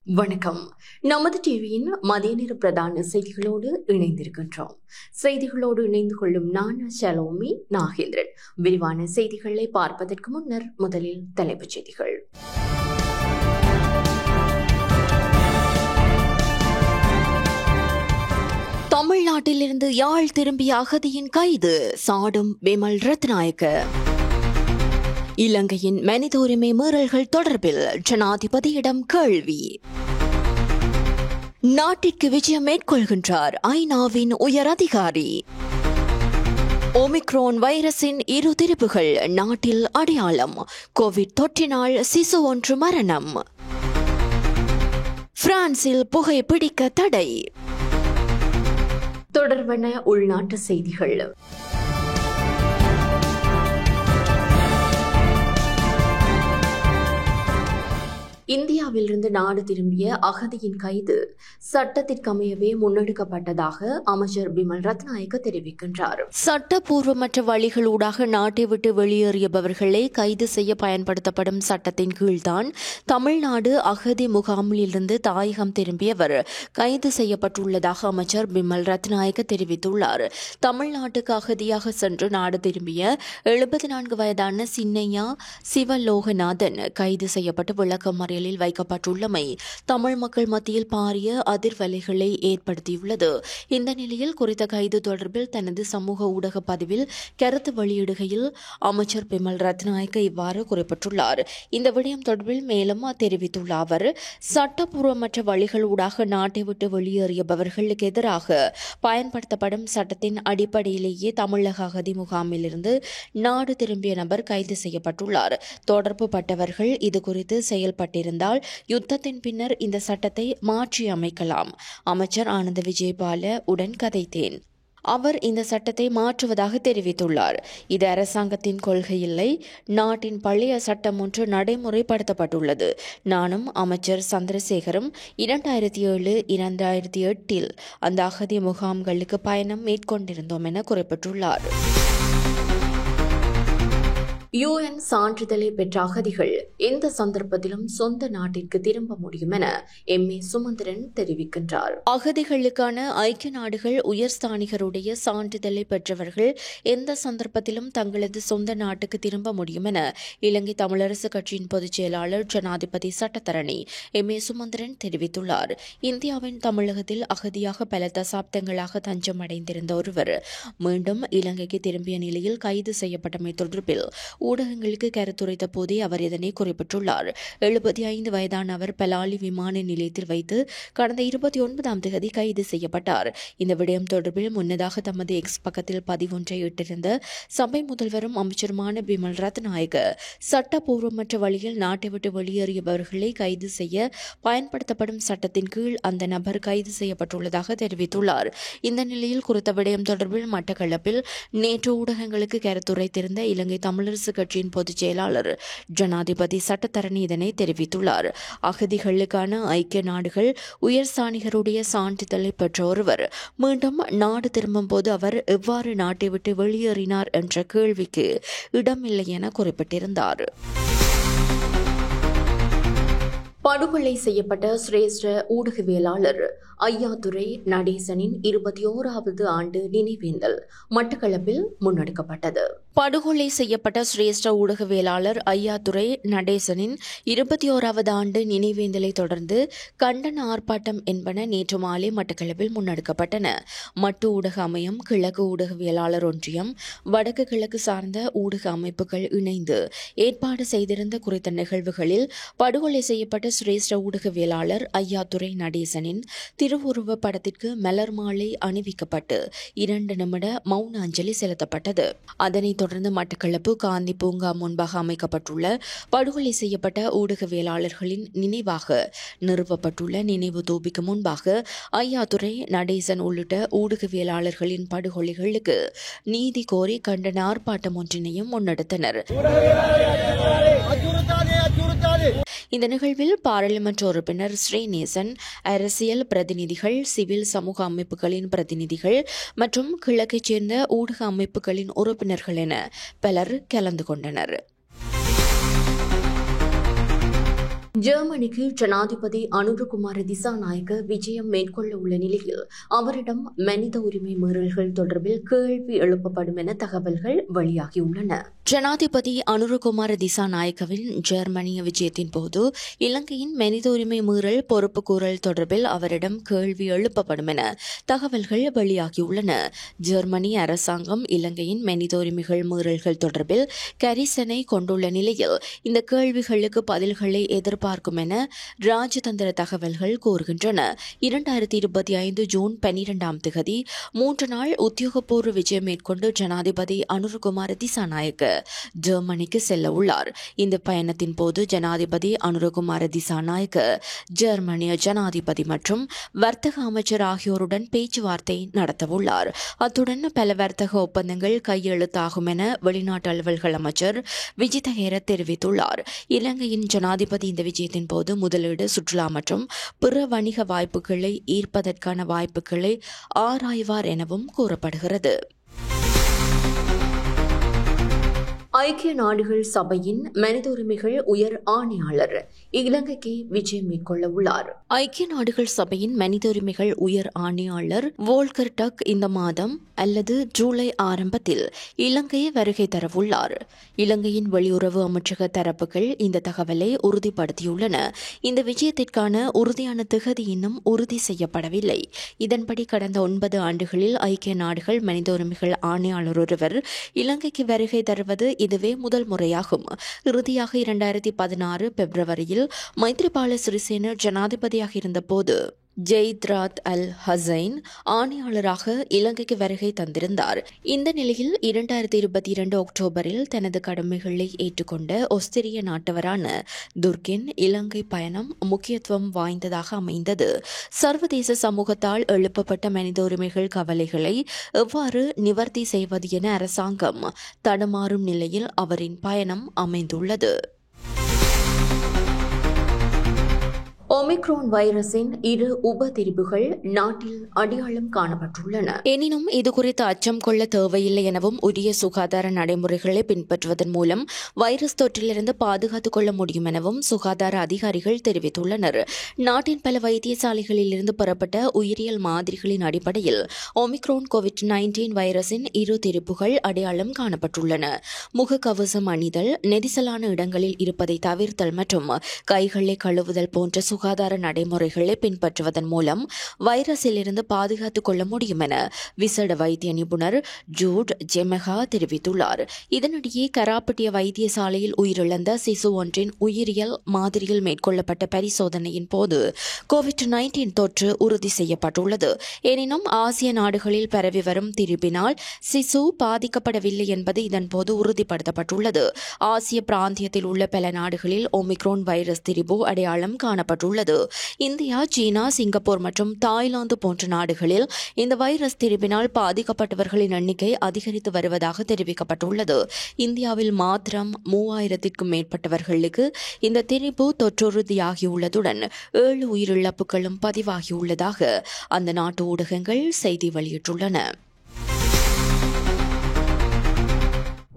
வணக்கம். நமது டிவியின் மதிய நேர பிரதான செய்திகளோடு இணைந்திருக்கின்றோம். செய்திகளோடு இணைந்து கொள்ளும் நான் ஷலோமி நாகேந்திரன். விரிவான செய்திகளை பார்ப்பதற்கு முன்னர் முதலில் தலைப்புச் செய்திகள். தமிழ்நாட்டிலிருந்து யாழ் திரும்பிய அகதியின் கைது, சாடும் விமல் ரத்நாயக்க. இலங்கையின் மனித உரிமை மீறல்கள் தொடர்பில் ஜனாதிபதியிடம் கேள்வி. நாட்டிற்கு விஜயம் மேற்கொள்கின்றார் ஐநாவின் உயர் அதிகாரி. ஒமிக்ரோன் வைரஸின் இரு திரிபுகள் நாட்டில் அடையாளம். கோவிட் தொற்றினால் சிசு ஒன்று மரணம். பிரான்சில் புகை பிடிக்க தடை. தொடர்பான உள்நாட்டு செய்திகள். இந்தியாவிலிருந்து நாடு திரும்பிய அகதியின் கைது சட்டத்திற்கமையவே முன்னெடுக்கப்பட்டதாக அமைச்சர் பிமல் ரத்நாயக்க தெரிவிக்கின்றார். சட்டப்பூர்வமற்ற வழிகளூடாக நாட்டை விட்டு வெளியேறியவர்களை கைது செய்ய பயன்படுத்தப்படும் சட்டத்தின் கீழ்தான் தமிழ்நாடு அகதி முகாமிலிருந்து தாயகம் திரும்பியவர் கைது செய்யப்பட்டுள்ளதாக அமைச்சர் பிமல் ரத்நாயக்க தெரிவித்துள்ளார். தமிழ்நாட்டுக்கு அகதியாக சென்று நாடு திரும்பிய 74 வயதான சின்னையா சிவலோகநாதன் கைது செய்யப்பட்டு விளக்கமறியலில் வைக்கப்பட்டுள்ளமை தமிழ் மக்கள் மத்தியில் பாரிய அதிர்வலைகளை ஏற்படுத்தியுள்ளது. இந்த நிலையில் குறித்த கைது தொடர்பில் தனது சமூக ஊடக பதிவில் கருத்து வெளியிடுகையில் அமைச்சர் பிமல் ரத்நாயக்க இவ்வாறு குறிப்பிட்டுள்ளார். இந்த விடயம் தொடர்பில் மேலும் தெரிவித்துள்ள அவர், சட்டப்பூர்வமற்ற வழிகளூடாக நாட்டை விட்டு வெளியேறியவர்களுக்கு எதிராக பயன்படுத்தப்படும் சட்டத்தின் அடிப்படையிலேயே தமிழக அகதி முகாமிலிருந்து நாடு திரும்பிய நபர் கைது செய்யப்பட்டுள்ளார். தொடர்பு பட்டவர்கள் இதுகுறித்து செயல்பட்டிருந்தால் யுத்தத்தின் பின்னர் இந்த சட்டத்தை மாற்றி அமைக்கலாம். அமைச்சர் ஆனந்த விஜயபால உடன் கதைத்தேன். அவர் இந்த சட்டத்தை மாற்றுவதாக தெரிவித்துள்ளார். இது அரசாங்கத்தின் கொள்கை இல்லை. நாட்டின் பழைய சட்டம் ஒன்று நடைமுறைப்படுத்தப்பட்டுள்ளது. நானும் அமைச்சர் சந்திரசேகரும் 2007, 2008 அந்த அகதி முகாம்களுக்கு பயணம் மேற்கொண்டிருந்தோம் என குறிப்பிட்டுள்ளார். UN சான்றிதழை பெற்ற அகதிகள் எந்த சந்தர்ப்பத்திலும் சொந்த நாட்டிற்கு திரும்ப முடியும் என MA சுமந்திரன் தெரிவிக்கின்றார். அகதிகளுக்கான ஐக்கிய நாடுகள் உயர்ஸ்தானிகருடைய சான்றிதழை பெற்றவர்கள் எந்த சந்தர்ப்பத்திலும் தங்களது சொந்த நாட்டுக்கு திரும்ப முடியும் என இலங்கை தமிழரசு கட்சியின் பொதுச் செயலாளர் ஜனாதிபதி சட்டத்தரணி MA சுமந்திரன் தெரிவித்துள்ளார். இந்தியாவின் தமிழகத்தில் அகதியாக பல தசாப்தங்களாக தஞ்சம் அடைந்திருந்த ஒருவர் மீண்டும் இலங்கைக்கு திரும்பிய நிலையில் கைது செய்யப்பட்டமை தொடர்பில் ஊடகங்களுக்கு கருத்துரைத்த போதே அவர் இதனை குறிப்பிட்டுள்ளார். 75 வயதான அவர் பலாலி விமான நிலையத்தில் வைத்து கடந்த 29ஆம் தேதி கைது செய்யப்பட்டார். இந்த விடயம் தொடர்பில் முன்னதாக தமது எக்ஸ் பக்கத்தில் பதிவொன்றை இட்டிருந்த சபை முதல்வரும் அமைச்சருமான பிமல் ரத்நாயக்க சட்டப்பூர்வமற்ற வழியில் நாட்டை விட்டு வெளியேறியவர்களை கைது செய்ய பயன்படுத்தப்படும் சட்டத்தின் கீழ் அந்த நபர் கைது செய்யப்பட்டுள்ளதாக தெரிவித்துள்ளார். இந்த நிலையில் குறித்த விடயம் தொடர்பில் மட்டக்களப்பில் நேற்று ஊடகங்களுக்கு கருத்துரைத்திருந்த இலங்கை தமிழரசு கட்சியின் பொதுச் செயலாளர் ஜனாதிபதி சட்டத்தரணி இதனை தெரிவித்துள்ளார். அகதிகளுக்கான ஐக்கிய நாடுகள் உயர்ஸ்தானிகருடைய சான்றிதழை பெற்ற ஒருவர் மீண்டும் நாடு திரும்பும் போது அவர் எவ்வாறு நாட்டை விட்டு வெளியேறினார் என்ற கேள்விக்கு இடமில்லை என குறிப்பிட்டிருந்தார். படுகொலை செய்யப்பட்ட சிரேஷ்ட ஊடகவியலாளர் ஐயாதுரை நடேசனின் 21வது ஆண்டு நினைவேந்தல் மட்டக்களப்பில் முன்னெடுக்கப்பட்டது. படுகொலை செய்யப்பட்ட சிரேஷ்ட ஊடகவியலாளர் ஐயாதுரை நடேசனின் 21வது ஆண்டு நினைவேந்தலை தொடர்ந்து கண்டன ஆர்ப்பாட்டம் என்பன நேற்று மாலை மட்டக்களப்பில் முன்னெடுக்கப்பட்டன. மட்டு ஊடக அமையம், கிழக்கு ஊடகவியலாளர் ஒன்றியம், வடக்கு கிழக்கு சார்ந்த ஊடக அமைப்புகள் இணைந்து ஏற்பாடு செய்திருந்த குறித்த நிகழ்வுகளில் படுகொலை செய்யப்பட்ட சிரேஷ்ட ஊடகவியலாளர் ஐயாதுரை நடேசனின் திருவுருவ படத்திற்கு மலர் மாலை அணிவிக்கப்பட்டு 2 நிமிட மௌன அஞ்சலி செலுத்தப்பட்டது. அதனைத் தொடர்ந்து மட்டக்களப்பு காந்தி பூங்கா முன்பாக அமைக்கப்பட்டுள்ள படுகொலை செய்யப்பட்ட ஊடகவியலாளர்களின் நினைவாக நிறுவப்பட்டுள்ள நினைவு தூபிக்கு முன்பாக ஐயாதுரை நடேசன் உள்ளிட்ட ஊடகவியலாளர்களின் படுகொலைகளுக்கு நீதி கோரி கண்டன ஆர்ப்பாட்டம் ஒன்றினையும் முன்னெடுத்தனர். இந்த நிகழ்வில் பாராளுமன்ற உறுப்பினர் ஸ்ரீநேசன், அரசியல் பிரதிநிதிகள், சிவில் சமூக அமைப்புகளின் பிரதிநிதிகள் மற்றும் கிழக்கைச் சேர்ந்த ஊடக அமைப்புகளின் உறுப்பினர்கள் என பலர் கலந்து கொண்டனர். ஜெர்மனிக்கு ஜனாதிபதி அனுரகுமார திசாநாயக்க விஜயம் மேற்கொள்ள உள்ள நிலையில் அவரிடம் மனித உரிமை மீறல்கள் தொடர்பில் கேள்வி எழுப்பப்படும் என தகவல்கள் வெளியாகியுள்ளன. ஜனாதிபதி அனுரகுமார திசாநாயக்கவின் ஜெர்மனிய விஜயத்தின் போது இலங்கையின் மனித உரிமை மீறல் பொறுப்புக்கூறல் தொடர்பில் அவரிடம் கேள்வி எழுப்பப்படும் என தகவல்கள் வெளியாகியுள்ளன. ஜெர்மனி அரசாங்கம் இலங்கையின் மனித உரிமைகள் மீறல்கள் தொடர்பில் கரிசனை கொண்டுள்ள நிலையில் இந்த கேள்விகளுக்கு பதில்களை பார்க்கும் என ராஜதந்திர தகவல்கள் கூறுகின்றன. 2025 ஜூன் 12 3 நாள் உத்தியோகபூர்வ விஜயம் மேற்கொண்டு ஜனாதிபதி அனுரகுமார திசாநாயக்க ஜெர்மனிக்கு செல்ல உள்ளார். இந்த பயணத்தின் போது ஜனாதிபதி அனுரகுமார திசாநாயக்க ஜெர்மனிய ஜனாதிபதி மற்றும் வர்த்தக அமைச்சர் ஆகியோருடன் பேச்சுவார்த்தை நடத்தவுள்ளார். அத்துடன் பல வர்த்தக ஒப்பந்தங்கள் கையெழுத்தாகும் என வெளிநாட்டு அலுவல்கள் அமைச்சர் விஜித ஹேரத் தெரிவித்துள்ளார். இலங்கையின் ஜனாதிபதி இந்த விஜயத்தின் போது முதலீடு, சுற்றுலா மற்றும் பிற வணிக வாய்ப்புகளை ஈர்ப்பதற்கான வாய்ப்புகளை ஆராய்வார் எனவும் கூறப்படுகிறது. ஐக்கிய நாடுகள் சபையின் மனித உரிமைகள் உயர் ஆணையாளர் இலங்கைக்கு விஜயம் மேற்கொள்ள உள்ளார். ஐக்கிய நாடுகள் சபையின் மனித உரிமைகள் உயர் ஆணையாளர் வோல்கர் டக் இந்த மாதம் அல்லது ஜூலை ஆரம்பத்தில் இலங்கையை வருகை தரவுள்ளார். இலங்கையின் வெளியுறவு அமைச்சக தரப்புகள் இந்த தகவலை உறுதிப்படுத்தியுள்ளன. இந்த விஜயத்திற்கான உறுதியான திகதி இன்னும் உறுதி செய்யப்படவில்லை. இதன்படி கடந்த 9 ஆண்டுகளில் ஐக்கிய நாடுகள் மனித உரிமைகள் ஆணையாளர் ஒருவர் இலங்கைக்கு வருகை தருவது இதுவே முதல் முறையாகும். இறுதியாக 2016 பிப்ரவரியில் மைத்ரிபால சிறிசேன ஜனாதிபதியாக இருந்தபோது ஜெய்த்ராத் அல் ஹசைன் ஆணையாளராக இலங்கைக்கு வருகை தந்திருந்தார். இந்த நிலையில் 2022 அக்டோபரில் தனது கடமைகளை ஏற்றுக்கொண்ட ஆஸ்திரிய நாட்டவரான துர்கின் இலங்கை பயணம் முக்கியத்துவம் வாய்ந்ததாக அமைந்தது. சர்வதேச சமூகத்தால் எழுப்பப்பட்ட மனித உரிமைகள் கவலைகளை எவ்வாறு நிவர்த்தி செய்வது என அரசாங்கம் தடுமாறும் நிலையில் அவரின் பயணம் அமைந்துள்ளது. ஒமிக்ரான் வைரஸின் 2 உபதிரிபுகள் நாட்டில் அடையாளம் காணப்பட்டுள்ளன. எனினும் இதுகுறித்து அச்சம் கொள்ள தேவையில்லை எனவும் உரிய சுகாதார நடைமுறைகளை பின்பற்றுவதன் மூலம் வைரஸ் தொற்றிலிருந்து பாதுகாத்துக் கொள்ள முடியும் எனவும் சுகாதார அதிகாரிகள் தெரிவித்துள்ளனர். நாட்டின் பல வைத்தியசாலைகளில் இருந்து பெறப்பட்ட உயிரியல் மாதிரிகளின் அடிப்படையில் ஒமிக்ரான் கோவிட்-19 வைரஸின் 2 திரிபுகள் அடையாளம் காணப்பட்டுள்ளன. முகக்கவசம் அணிதல், நெரிசலான இடங்களில் இருப்பதை தவிர்த்தல் மற்றும் கைகளை கழுவுதல் போன்ற சுகாதார நடைமுறைகளை பின்பற்றுவதன் மூலம் வைரஸில் இருந்து பாதுகாத்துக் கொள்ள முடியும் என விசேட வைத்திய நிபுணர் ஜூட் ஜெமெகா தெரிவித்துள்ளார். இதனிடையே கராப்பட்டிய வைத்தியசாலையில் உயிரிழந்த சிசு ஒன்றின் உயிரியல் மாதிரியில் மேற்கொள்ளப்பட்ட பரிசோதனையின் போது கோவிட்-19 தொற்று உறுதி செய்யப்பட்டுள்ளது. எனினும் ஆசிய நாடுகளில் பரவி வரும் திரிபினால் சிசு பாதிக்கப்படவில்லை என்பது இதன்போது உறுதிப்படுத்தப்பட்டுள்ளது. ஆசிய பிராந்தியத்தில் உள்ள பல நாடுகளில் ஒமிக்ரான் வைரஸ் திரிபு அடையாளம் காணப்பட்டுள்ளது. இந்தியா, சீனா, சிங்கப்பூர் மற்றும் தாய்லாந்து போன்ற நாடுகளில் இந்த வைரஸ் திரிபினால் பாதிக்கப்பட்டவர்களின் எண்ணிக்கை அதிகரித்து வருவதாக தெரிவிக்கப்பட்டுள்ளது. இந்தியாவில் மாத்திரம் 3000க்கும் மேற்பட்டவர்களுக்கு இந்த திரிபு தொற்றுறுதியாகியுள்ளதுடன் 7 உயிரிழப்புகளும் பதிவாகியுள்ளதாக அந்த நாட்டு ஊடகங்கள் செய்தி வெளியிட்டுள்ளன.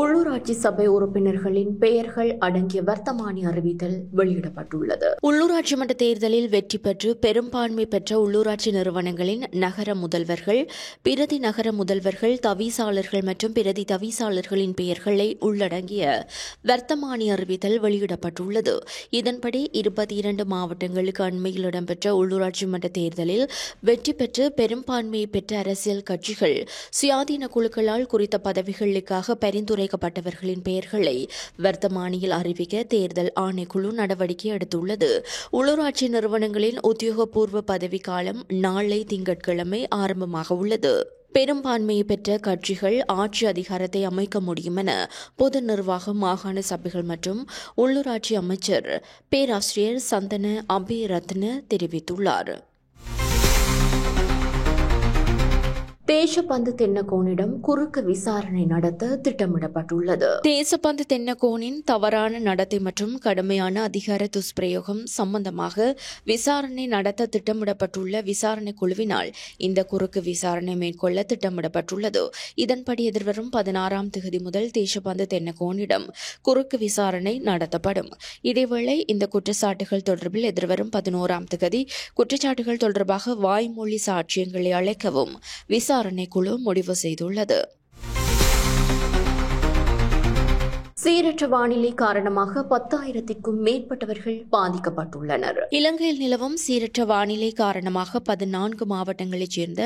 உள்ளூராட்சி சபை உறுப்பினர்களின் பெயர்கள் அடங்கிய வர்த்தமானி அறிவித்தல் வெளியிடப்பட்டுள்ளது. உள்ளூராட்சி மன்ற தேர்தலில் வெற்றி பெற்று பெரும்பான்மை பெற்ற உள்ளூராட்சி நிறுவனங்களின் நகர முதல்வர்கள், பிரதி நகர முதல்வர்கள், தவிசாளர்கள் மற்றும் பிரதி தவிசாளர்களின் பெயர்களை உள்ளடங்கிய வர்த்தமானி அறிவித்தல் வெளியிடப்பட்டுள்ளது. இதன்படி 22 மாவட்டங்களுக்கு அண்மையில் இடம்பெற்ற உள்ளூராட்சி மன்ற தேர்தலில் வெற்றி பெற்று பெரும்பான்மையை பெற்ற அரசியல் கட்சிகள், சுயாதீன குழுக்களால் குறித்த பதவிகளுக்காக பரிந்துரை பட்டவர்களின் பெயர்களை வர்த்தமானியில் அறிவிக்க தேர்தல் ஆணைக்குழு நடவடிக்கை எடுத்துள்ளது. உள்ளூராட்சி நிறுவனங்களின் உத்தியோகபூர்வ பதவிக்காலம் நாளை திங்கட்கிழமை ஆரம்பமாக உள்ளது. பெரும்பான்மையை பெற்ற கட்சிகள் ஆட்சி அதிகாரத்தை அமைக்க முடியும் என பொது நிர்வாகம், மாகாண சபைகள் மற்றும் உள்ளூராட்சி அமைச்சர் பேராசிரியர் சந்தன அபிரத்ன தெரிவித்துள்ளார். தேசப்பந்து தென்னகோனிடம் குறுக்கு விசாரணை நடத்த திட்டமிடப்பட்டுள்ளது. தேசப்பந்து தென்னகோனின் தவறான நடத்தை மற்றும் கடுமையான அதிகார துஷ்பிரயோகம் சம்பந்தமாக விசாரணை நடத்த திட்டமிடப்பட்டுள்ள விசாரணை குழுவினால் இந்த குறுக்கு விசாரணை மேற்கொள்ள திட்டமிடப்பட்டுள்ளது. இதன்படி எதிர்வரும் 16ஆம் தேதி முதல் தேசப்பந்து தென்னகோனிடம் குறுக்கு விசாரணை நடத்தப்படும். இதேவேளை இந்த குற்றச்சாட்டுகள் தொடர்பில் எதிர்வரும் 11ஆம் தேதி குற்றச்சாட்டுகள் தொடர்பாக வாய்மொழி சாட்சியங்களை அழைக்கவும் விசாரணை குழு முடிவு செய்துள்ளது. சீரற்ற வானிலை காரணமாக 10,000க்கும் மேற்பட்டவர்கள் பாதிக்கப்பட்டுள்ளனர். இலங்கையில் நிலவும் சீரற்ற வானிலை காரணமாக 14 மாவட்டங்களைச் சேர்ந்த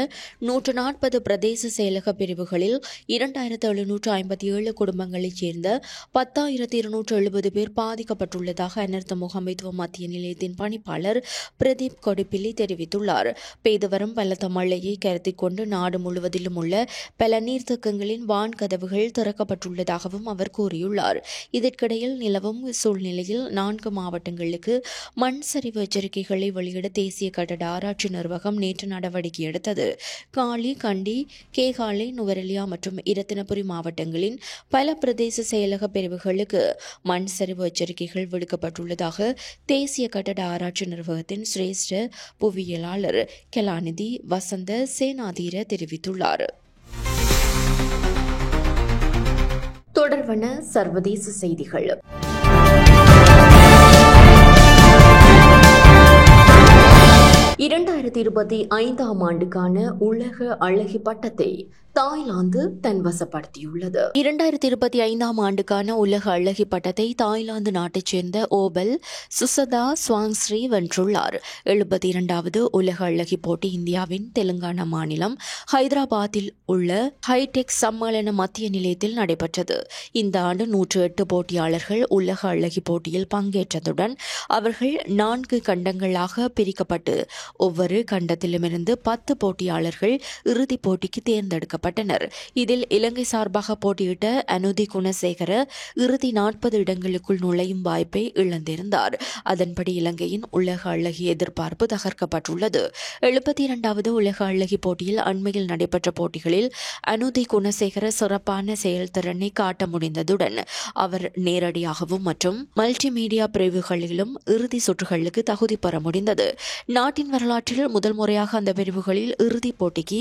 140 பிரதேச செயலக பிரிவுகளில் 2,757 குடும்பங்களைச் சேர்ந்த 10,270 பேர் பாதிக்கப்பட்டுள்ளதாக அனர்த்த முகாமைத்துவ மத்திய நிலையத்தின் பணிப்பாளர் பிரதீப் கொடிப்பிலி தெரிவித்துள்ளார். பெய்து வரும் பலத்த மழையை கருத்தில் கொண்டு நாடு முழுவதிலும் உள்ள பல நீர்த்தேக்கங்களின் வான்கதவுகள் திறக்கப்பட்டுள்ளதாகவும் அவர் கூறியுள்ளார். இதற்கிடையில் நிலவும் சூழ்நிலையில் 4 மாவட்டங்களுக்கு மண் சரிவு எச்சரிக்கைகளை வெளியிட தேசிய கட்டட ஆராய்ச்சி நிர்வாகம் நேற்று நடவடிக்கை எடுத்தது. காலி, கண்டி, கேகாலை, நுவரெலியா மற்றும் இரத்தினபுரி மாவட்டங்களின் பல பிரதேச செயலக பிரிவுகளுக்கு மண் சரிவு எச்சரிக்கைகள் விடுக்கப்பட்டுள்ளதாக தேசிய கட்டட ஆராய்ச்சி நிர்வாகத்தின் சிரேஷ்ட புவியியலாளர் கலாநிதி வசந்த சேனாதீர தெரிவித்துள்ளார். தொடர்வன சர்வதேச செய்திகள். 2025ஆம் ஆண்டுக்கான உலக அழகி பட்டத்தை தாய்லாந்து தன்வசப்படுத்தியுள்ளது. 2025ஆம் ஆண்டுக்கான உலக அழகி பட்டத்தை தாய்லாந்து நாட்டைச் சேர்ந்த ஓபல் சுசதா ஸ்வாங்ஸ்ரீ வென்றுள்ளார். 72வது உலக அழகி போட்டி இந்தியாவின் தெலுங்கானா மாநிலம் ஹைதராபாத்தில் உள்ள ஹைடெக் சம்மேளன மத்திய நிலையத்தில் நடைபெற்றது. இந்த ஆண்டு 108 போட்டியாளர்கள் உலக அழகி போட்டியில் பங்கேற்றதுடன் அவர்கள் 4 கண்டங்களாக பிரிக்கப்பட்டு ஒவ்வொரு கண்டத்திலுமிருந்து 10 போட்டியாளர்கள் இறுதிப் போட்டிக்கு தேர்ந்தெடுக்கப்பட்டனர். இதில் இலங்கை சார்பாக போட்டியிட்ட அனுதி குணசேகர இறுதி 40 இடங்களுக்குள் நுழையும் வாய்ப்பை இழந்திருந்தார். அதன்படி இலங்கையின் உலக அழகி எதிர்பார்ப்பு தகர்க்கப்பட்டுள்ளது. 72வது உலக அழகி போட்டியில் அண்மையில் நடைபெற்ற போட்டிகளில் அனுதி குணசேகர சிறப்பான செயல்திறனை காட்ட முடிந்ததுடன் அவர் நேரடியாகவும் மற்றும் மல்டிமீடியா பிரிவுகளிலும் இறுதி சுற்றுகளுக்கு தகுதி பெற முடிந்தது. நாட்டின் வரலாற்றில் முதல் முறையாக அந்த பிரிவுகளில் இறுதிப் போட்டிக்கு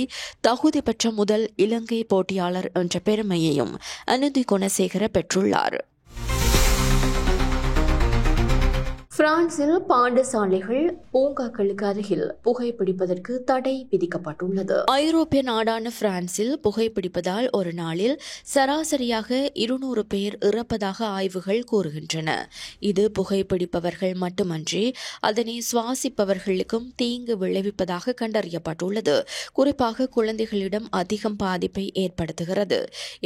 தகுதி பெற்ற முதல் இலங்கை போட்டியாளர் என்ற பெருமையையும் அனுதி குணசேகர பெற்றுள்ளார். பிரான்சில் பாடசாலைகள் பூங்காக்களுக்கு அருகில் புகைப்பிடிப்பதற்கு தடை விதிக்கப்பட்டுள்ளது. ஐரோப்பிய நாடான பிரான்சில் புகைப்பிடிப்பதால் ஒரு நாளில் சராசரியாக 200 பேர் இறப்பதாக ஆய்வுகள் கூறுகின்றன. இது புகைப்பிடிப்பவர்கள் மட்டுமன்றி அதனை சுவாசிப்பவர்களுக்கும் தீங்கு விளைவிப்பதாக கண்டறியப்பட்டுள்ளது. குறிப்பாக குழந்தைகளிடம் அதிகம் பாதிப்பை ஏற்படுத்துகிறது.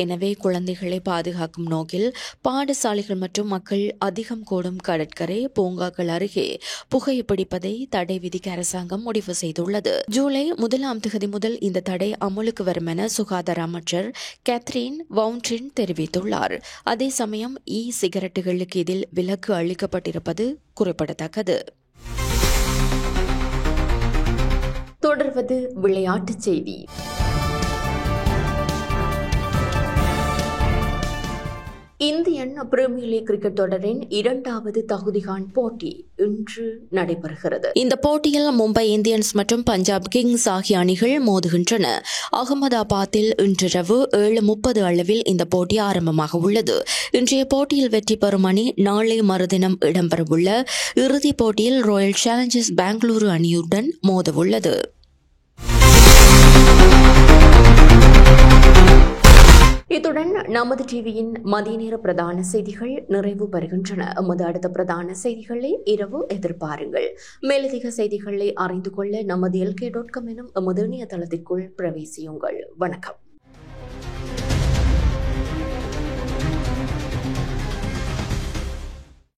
எனவே குழந்தைகளை பாதுகாக்கும் நோக்கில் பாடசாலைகள் மற்றும் மக்கள் அதிகம் கூடும் கடற்கரை பூங்காக்கள் அருகே புகைப்பிடிப்பதை தடை விதிக்க அரசாங்கம் முடிவு செய்துள்ளது. ஜூலை 1ஆம் தேதி முதல் இந்த தடை அமலுக்கு வரும் என சுகாதார அமைச்சர் கேத்ரின் வவுண்ட்ரின் தெரிவித்துள்ளார். அதே சமயம் சிகரெட்டுகளுக்கு இதில் விலக்கு அளிக்கப்பட்டிருப்பது குறிப்பிடத்தக்கது. தொடர்வது விளையாட்டுச் செய்தி. இந்தியன் பிரீமியர் லீக் கிரிக்கெட் தொடரின் 2வது தகுதிகாண் போட்டி இன்று நடைபெறுகிறது. இந்த போட்டியில் மும்பை இந்தியன்ஸ் மற்றும் பஞ்சாப் கிங்ஸ் ஆகிய அணிகள் மோதுகின்றன. அகமதாபாத்தில் இன்றிரவு 7:30 அளவில் இந்த போட்டி ஆரம்பமாக உள்ளது. இன்றைய போட்டியில் வெற்றி பெறும் அணி நாளை மறுதினம் இடம்பெறவுள்ள இறுதிப் போட்டியில் ராயல் சேலஞ்சர்ஸ் பெங்களூரு அணியுடன் மோதவுள்ளது. இத்துடன் நமது டிவியின் மதிய நேர பிரதான செய்திகள் நிறைவு பெறுகின்றன. எமது அடுத்த பிரதான செய்திகளை இரவு எதிர்பாருங்கள். மேலதிக செய்திகளை அறிந்து கொள்ள நமது LK.com எனும் எமது இணையதளத்திற்குள் பிரவேசியுங்கள். வணக்கம்.